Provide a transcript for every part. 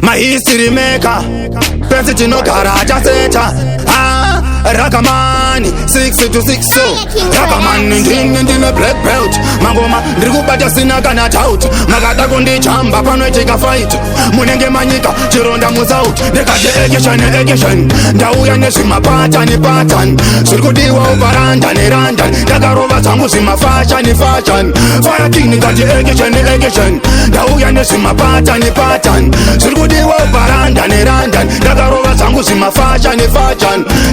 my history maker. Pensity no garage seta. Rakamani 6 to 6 so Rakamani ndine black belt mangoma ndiri kubata sina kana tout makada kundichamba panoitika fight munenge manyika chironda musaut ndekati ekeshan ndauya nezvimapatani zviri kudiwa uparanda neranda ndakarova dzangu zvimafashani fire king ndikati ekeshan ndauya nezvimapatani zviri kudiwa uparanda neranda ndakarova dzangu zvimafashani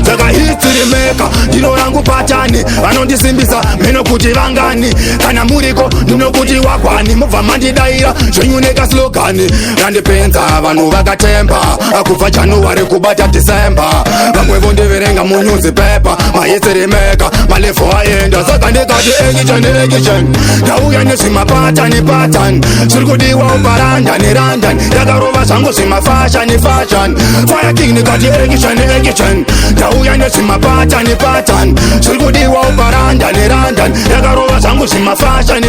saka history maker ndino rangu patani vanondisimbisa meno kuti vangani kana muriko ndinokuti wagwani mubva mandidaira zvenyu nekaslogani randipenza vanhu vakatemba kubva january kubata december vamwe vondiverenga munewspaper mahistory maker malefo aenda saka ndikati ekeshan ndauya nezvimapatani zviri kudiwa uparanda neranda ndakarova zvangu zvimafashani fire king ndikati ekeshan ndauya nezvimapatani zviri kudiwa uparanda neranda ndakarova zvangu zvimafashani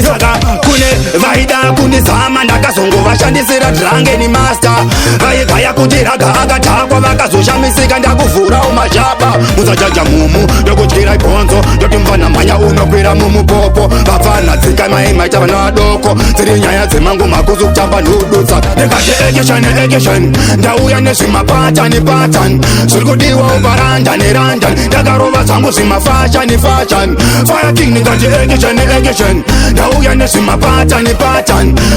saka kune vaida kundizama ndakazongovashandisira drangeni master vaigaya kuti raga akatakwa vakazoshamisika ndakuvhurawo mazhaba musajaja mumu ndokudyirai bhonzo ndoti mfana mhanya unokwira mumupopo vapfana dzika maita vana vadoko dziri nyaya dzemangu makuzu kutamba nhudutsa ndikati ekeshan ndauya nezvimapatani zviri kudiwa uparanda neranda ndakarova zvangu zvimafashani fire king ndikati ekeshan ndauya nezvimapatani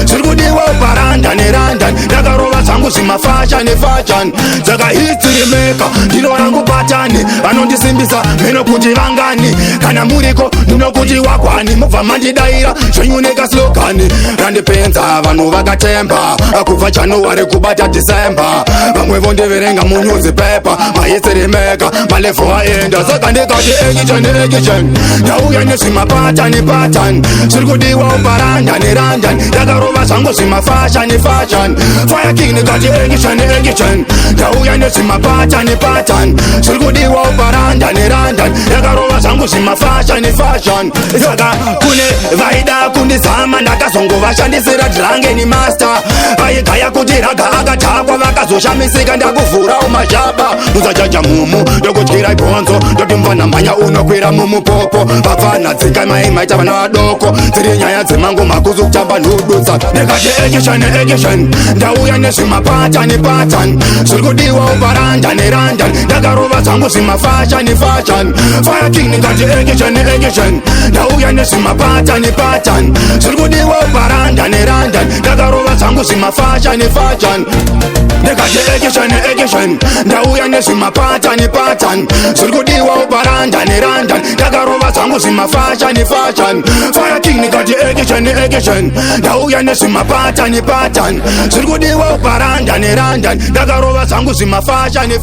zviri kudiwa uparanda neranda ndakarova zvangu zvimafashani saka history maker ndino rangu patani vanondisimbisa meno kuti vangani kana muriko ndinokuti wagwani mubva mandidaira zvenyu nekaslogani randipenza vanhu vakatemba kubva january kubata december vamwe vondiverenga munewspaper mahistory maker malefo aenda saka ndikati ekeshan ndauya nezvimapatani zviri kudiwa uparanda neranda ndakarova zvangu zvimafashani fire king ndikati ekeshan ndauya nezvimapatani zviri kudiwa uparanda neranda ndakarova zvangu zvimafashani saka kune vaida kundizama ndakazongovashandisira drangeni master vaigaya kuti raga akatakwa vakazoshamisika ndakuvhurawo mazhaba musajaja mumu ndokudyirai bhonzo ndoti mfana mhanya unokwira mumupopo vapfana dzika maita vana vadoko dziri nyaya dzemangu makuzu kutamba nhudutsa ndikati ekeshan ndauya nezvimapatani zviri kudiwa uparanda neranda ndakarova zvangu zvimafashani fire king ndikati ekeshan ndauya nezvimapatani zviri kudiwa uparanda neranda ndakarova zvangu zvimafashani ndikati ekeshan ndauya nezvimapatani zviri kudiwa uparanda neranda ndakarova zvangu zvimafashani fire king ndikati ekeshan ndauya nezvimapatani zviri kudiwa uparanda neranda ndakarova zvangu zvimafashani